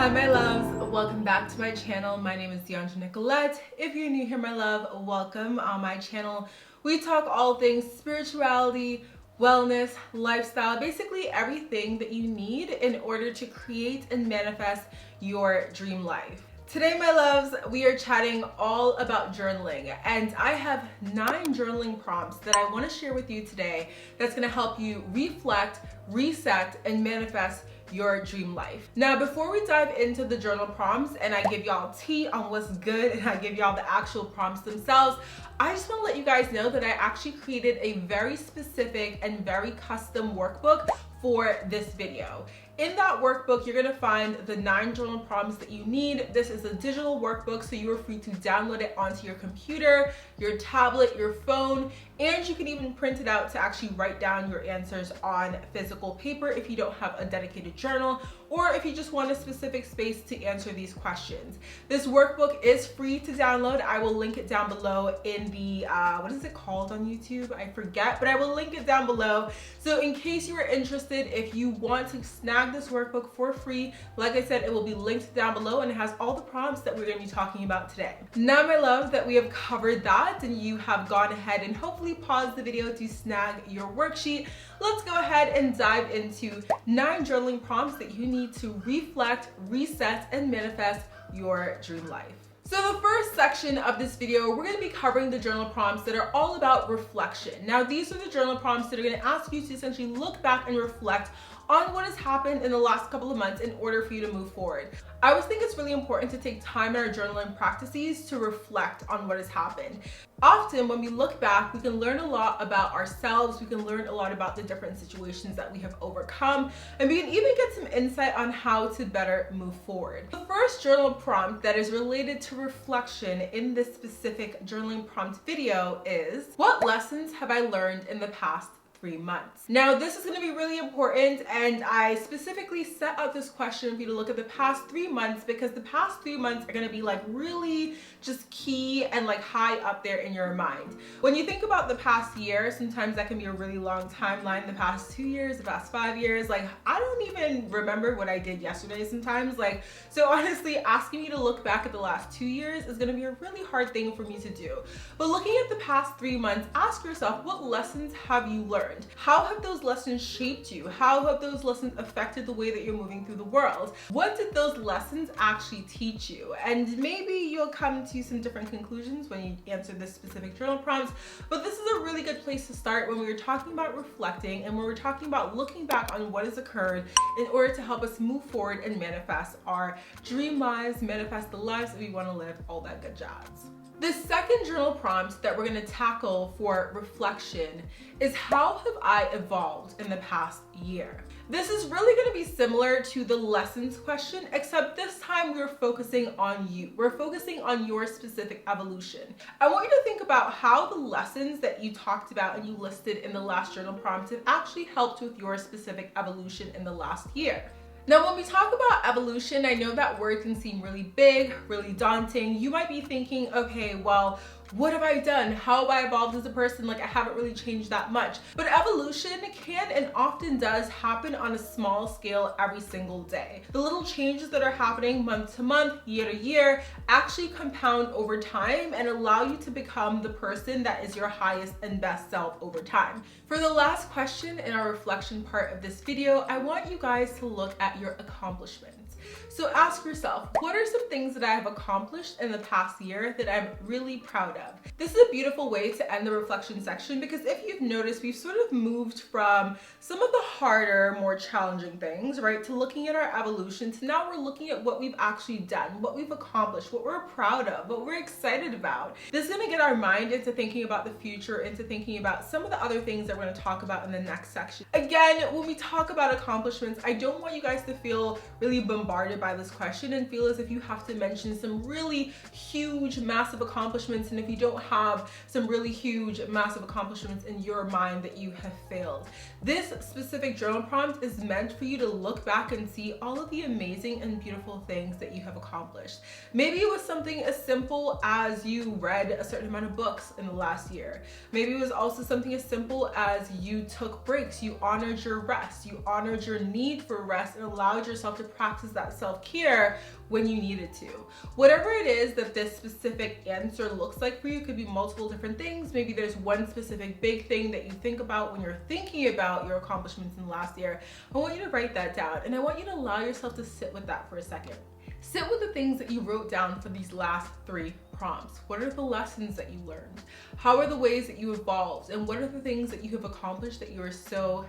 Hi my loves, welcome back to my channel. My name is Dheandra Nicolette. If you're new here my love, welcome. On my channel we talk all things spirituality, wellness, lifestyle, basically everything that you need in order to create and manifest your dream life. Today my loves, we are chatting all about journaling, and I have 9 journaling prompts that I want to share with you today that's going to help you reflect, reset, and manifest your dream life. Now, before we dive into the journal prompts and I give y'all tea on what's good and I give y'all the actual prompts themselves, I just want to let you guys know that I actually created a very specific and very custom workbook for this video. In that workbook, you're gonna find the 9 journal prompts that you need. This is a digital workbook, so you are free to download it onto your computer, your tablet, your phone, and you can even print it out to actually write down your answers on physical paper if you don't have a dedicated journal, or if you just want a specific space to answer these questions. This workbook is free to download. I will link it down below in the, what is it called on YouTube? I forget, but I will link it down below. So in case you are interested, if you want to snag this workbook for free, like I said, it will be linked down below and it has all the prompts that we're going to be talking about today. Now my love, that we have covered that and you have gone ahead and hopefully paused the video to snag your worksheet, let's go ahead and dive into 9 journaling prompts that you need to reflect, reset, and manifest your dream life. So the first section of this video, we're going to be covering the journal prompts that are all about reflection. Now, these are the journal prompts that are going to ask you to essentially look back and reflect on what has happened in the last couple of months in order for you to move forward. I always think it's really important to take time in our journaling practices to reflect on what has happened. Often when we look back, we can learn a lot about ourselves, we can learn a lot about the different situations that we have overcome, and we can even get some insight on how to better move forward. The first journal prompt that is related to reflection in this specific journaling prompt video is, what lessons have I learned in the past 3 months? Now, this is going to be really important, and I specifically set out this question for you to look at the past 3 months because the past 3 months are going to be like really just key and like high up there in your mind. When you think about the past year, sometimes that can be a really long timeline. The past 2 years, the past 5 years, like I don't even remember what I did yesterday sometimes. Like, so honestly, asking me to look back at the last 2 years is going to be a really hard thing for me to do. But looking at the past 3 months, ask yourself, what lessons have you learned? How have those lessons shaped you? How have those lessons affected the way that you're moving through the world? What did those lessons actually teach you? And maybe you'll come to some different conclusions when you answer this specific journal prompts, but this is a really good place to start when we're talking about reflecting and when we're talking about looking back on what has occurred in order to help us move forward and manifest our dream lives, manifest the lives that we want to live, all that good jazz. The second journal prompt that we're going to tackle for reflection is, how have I evolved in the past year? This is really going to be similar to the lessons question, except this time we're focusing on you. We're focusing on your specific evolution. I want you to think about how the lessons that you talked about and you listed in the last journal prompt have actually helped with your specific evolution in the last year. Now, when we talk about evolution, I know that word can seem really big, really daunting. You might be thinking, okay, well, what have I done? How have I evolved as a person? Like, I haven't really changed that much. But evolution can and often does happen on a small scale every single day. The little changes that are happening month to month, year to year, actually compound over time and allow you to become the person that is your highest and best self over time. For the last question in our reflection part of this video, I want you guys to look at your accomplishments. So ask yourself, what are some things that I have accomplished in the past year that I'm really proud of? This is a beautiful way to end the reflection section because if you've noticed, we've sort of moved from some of the harder, more challenging things, right, to looking at our evolution, to now we're looking at what we've actually done, what we've accomplished, what we're proud of, what we're excited about. This is going to get our mind into thinking about the future, into thinking about some of the other things that we're going to talk about in the next section. Again, when we talk about accomplishments, I don't want you guys to feel really bombarded by this question and feel as if you have to mention some really huge, massive accomplishments, and if you don't have some really huge, massive accomplishments in your mind, that you have failed. This specific journal prompt is meant for you to look back and see all of the amazing and beautiful things that you have accomplished. Maybe it was something as simple as you read a certain amount of books in the last year. Maybe it was also something as simple as you took breaks, you honored your rest, you honored your need for rest and allowed yourself to practice that that self-care when you needed to. Whatever it is that this specific answer looks like for you, could be multiple different things. Maybe there's one specific big thing that you think about when you're thinking about your accomplishments in the last year. I want you to write that down, and I want you to allow yourself to sit with that for a second. Sit with the things that you wrote down for these last 3 prompts. What are the lessons that you learned? How are the ways that you evolved? And what are the things that you have accomplished that you are so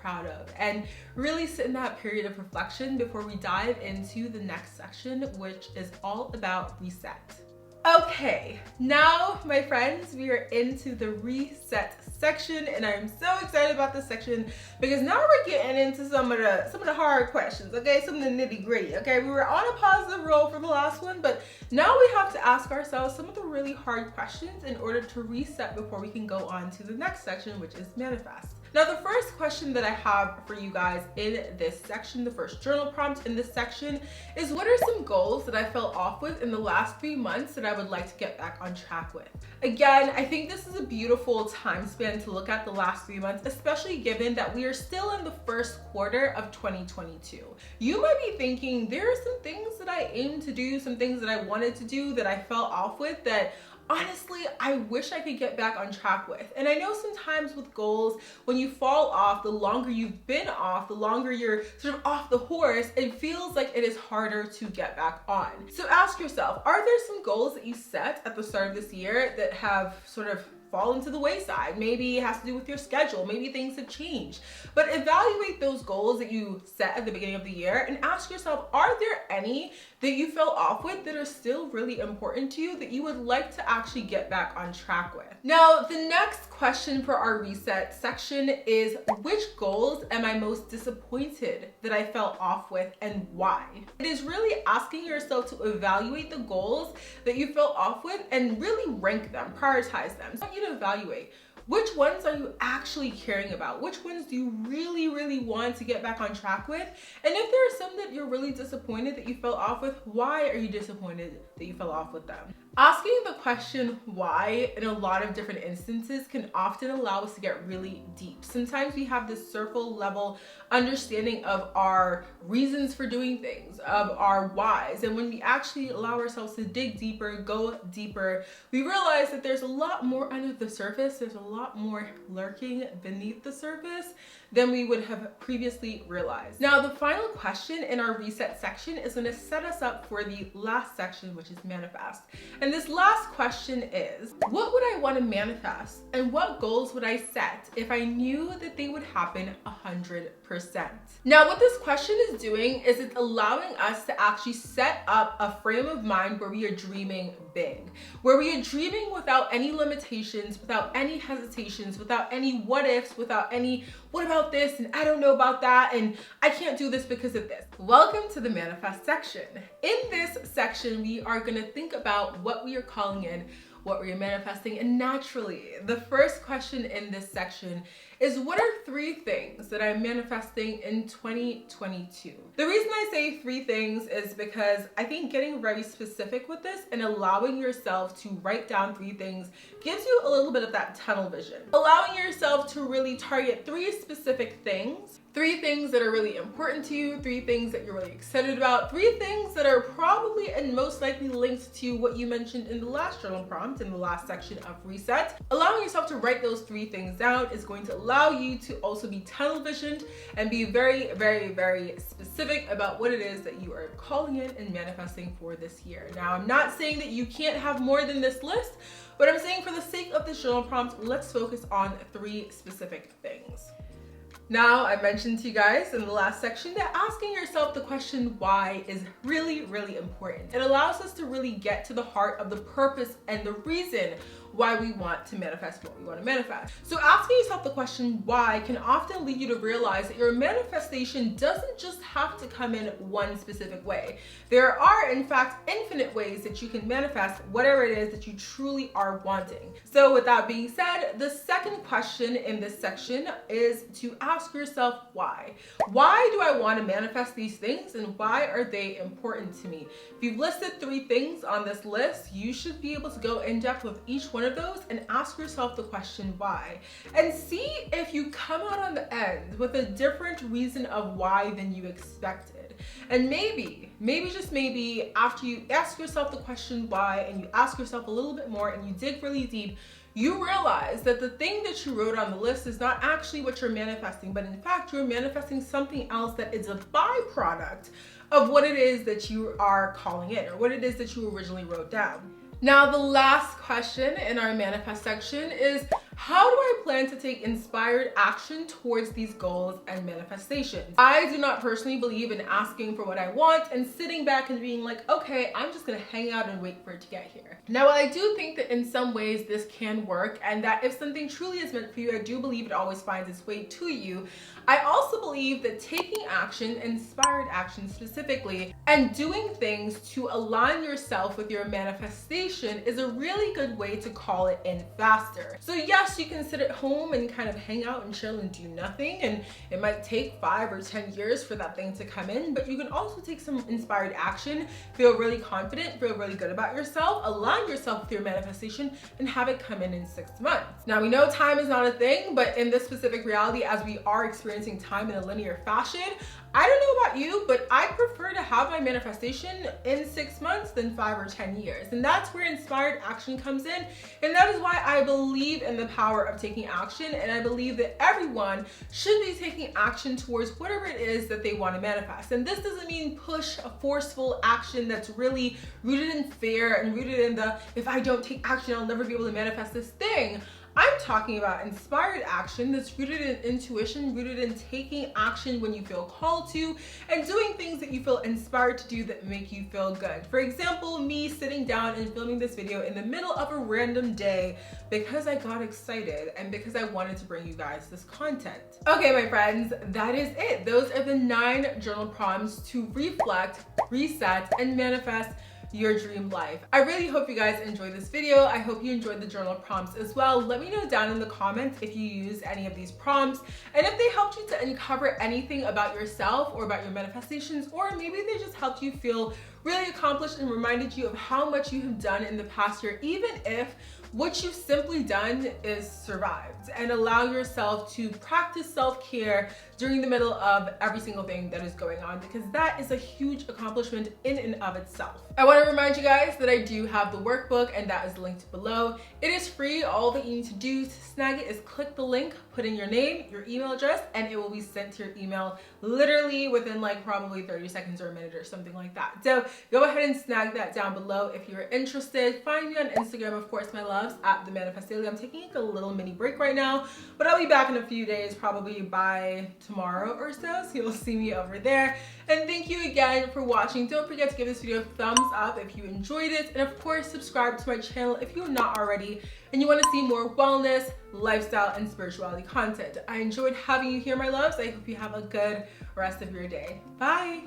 proud of? And really sit in that period of reflection before we dive into the next section, which is all about reset. Okay, now my friends, we are into the reset section, and I'm so excited about this section because now we're getting into some of the hard questions, okay? Some of the nitty-gritty, okay? We were on a positive roll for the last one, but now we have to ask ourselves some of the really hard questions in order to reset before we can go on to the next section, which is manifest. Now, the first question that I have for you guys in this section, the first journal prompt in this section, is what are some goals that I fell off with in the last 3 months that I would like to get back on track with? Again, I think this is a beautiful time span to look at the last 3 months, especially given that we are still in the first quarter of 2022. You might be thinking, there are some things that I aim to do, some things that I wanted to do that I fell off with that honestly, I wish I could get back on track with. And I know sometimes with goals, when you fall off, the longer you've been off, the longer you're sort of off the horse, it feels like it is harder to get back on. So ask yourself, are there some goals that you set at the start of this year that have sort of fallen to the wayside? Maybe it has to do with your schedule, maybe things have changed. But evaluate those goals that you set at the beginning of the year and ask yourself, are there any that you fell off with that are still really important to you that you would like to actually get back on track with? Now, the next question for our reset section is, which goals am I most disappointed that I fell off with and why? It is really asking yourself to evaluate the goals that you fell off with and really rank them, prioritize them. So I want you to evaluate, which ones are you actually caring about? Which ones do you really want to get back on track with? And if there are some that you're really disappointed that you fell off with, why are you disappointed that you fell off with them? Asking the question why in a lot of different instances can often allow us to get really deep. Sometimes we have this surface level understanding of our reasons for doing things, of our whys. And when we actually allow ourselves to dig deeper, go deeper, we realize that there's a lot more under the surface. There's a lot more lurking beneath the surface than we would have previously realized. Now, the final question in our reset section is going to set us up for the last section, which is manifest. And this last question is, what would I want to manifest and what goals would I set if I knew that they would happen 100%? Now, what this question is doing is it's allowing us to actually set up a frame of mind where we are dreaming big, where we are dreaming without any limitations, without any hesitations, without any what ifs, without any what about this and I don't know about that and I can't do this because of this. Welcome to the manifest section. In this section, we are going to think about what we are calling in, what we are manifesting, and naturally, the first question in this section is, what are 3 things that I'm manifesting in 2022? The reason I say 3 things is because I think getting very specific with this and allowing yourself to write down 3 things gives you a little bit of that tunnel vision. Allowing yourself to really target 3 specific things, 3 things that are really important to you, 3 things that you're really excited about, 3 things that are probably and most likely linked to what you mentioned in the last journal prompt in the last section of reset. Allowing yourself to write those 3 things down is going to allow you to also be tunnel visioned and be very specific about what it is that you are calling in and manifesting for this year. Now, I'm not saying that you can't have more than this list, but I'm saying for the sake of this journal prompt, let's focus on 3 specific things. Now, I mentioned to you guys in the last section that asking yourself the question why is really important. It allows us to really get to the heart of the purpose and the reason why we want to manifest what we want to manifest. So asking yourself the question why can often lead you to realize that your manifestation doesn't just have to come in one specific way. There are, in fact, infinite ways that you can manifest whatever it is that you truly are wanting. So with that being said, the second question in this section is to ask yourself why. Why do I want to manifest these things and why are they important to me? If you've listed 3 things on this list, you should be able to go in depth with each one of those and ask yourself the question why, and see if you come out on the end with a different reason of why than you expected. And maybe just maybe, after you ask yourself the question why and you ask yourself a little bit more and you dig really deep, you realize that the thing that you wrote on the list is not actually what you're manifesting, but in fact, you're manifesting something else that is a byproduct of what it is that you are calling in, or what it is that you originally wrote down. Now, the last question in our manifest section is, how do I plan to take inspired action towards these goals and manifestations? I do not personally believe in asking for what I want and sitting back and being like, okay, I'm just gonna hang out and wait for it to get here. Now, I do think that in some ways this can work, and that if something truly is meant for you, I do believe it always finds its way to you. I also believe that taking action, inspired action specifically, and doing things to align yourself with your manifestation is a really good way to call it in faster. So yes, you can sit at home and kind of hang out and chill and do nothing, and it might take 5 or 10 years for that thing to come in, but you can also take some inspired action, feel really confident, feel really good about yourself, align yourself with your manifestation, and have it come in 6 months. Now, we know time is not a thing, but in this specific reality, as we are experiencing time in a linear fashion, I don't know about you, but I prefer to have my manifestation in 6 months than 5 or 10 years. And that's where inspired action comes in. And that is why I believe in the power of taking action. And I believe that everyone should be taking action towards whatever it is that they want to manifest. And this doesn't mean push a forceful action that's really rooted in fear and rooted in the, if I don't take action, I'll never be able to manifest this thing. I'm talking about inspired action that's rooted in intuition, rooted in taking action when you feel called to, and doing things that you feel inspired to do that make you feel good. For example, me sitting down and filming this video in the middle of a random day because I got excited and because I wanted to bring you guys this content. Okay, my friends, that is it. Those are the 9 journal prompts to reflect, reset, and manifest your dream life. I really hope you guys enjoyed this video. I hope you enjoyed the journal prompts as well. Let me know down in the comments if you use any of these prompts and if they helped you to uncover anything about yourself or about your manifestations, or maybe they just helped you feel really accomplished and reminded you of how much you have done in the past year, even if what you've simply done is survived, and allow yourself to practice self-care during the middle of every single thing that is going on, because that is a huge accomplishment in and of itself. I want to remind you guys that I do have the workbook, and that is linked below. It is free. All that you need to do to snag it is click the link, put in your name, your email address, and it will be sent to your email literally within like probably 30 seconds or a minute or something like that. So go ahead and snag that down below if you're interested. Find me on Instagram, of course, my loves, at The Manifest Daily. I'm taking a little mini break right now, but I'll be back in a few days, probably by tomorrow or so you'll see me over there. And thank you again for watching. Don't forget to give this video a thumbs up if you enjoyed it, and of course subscribe to my channel if you're not already and you want to see more wellness, lifestyle, and spirituality content. I enjoyed having you here, my loves. I hope you have a good rest of your day. Bye.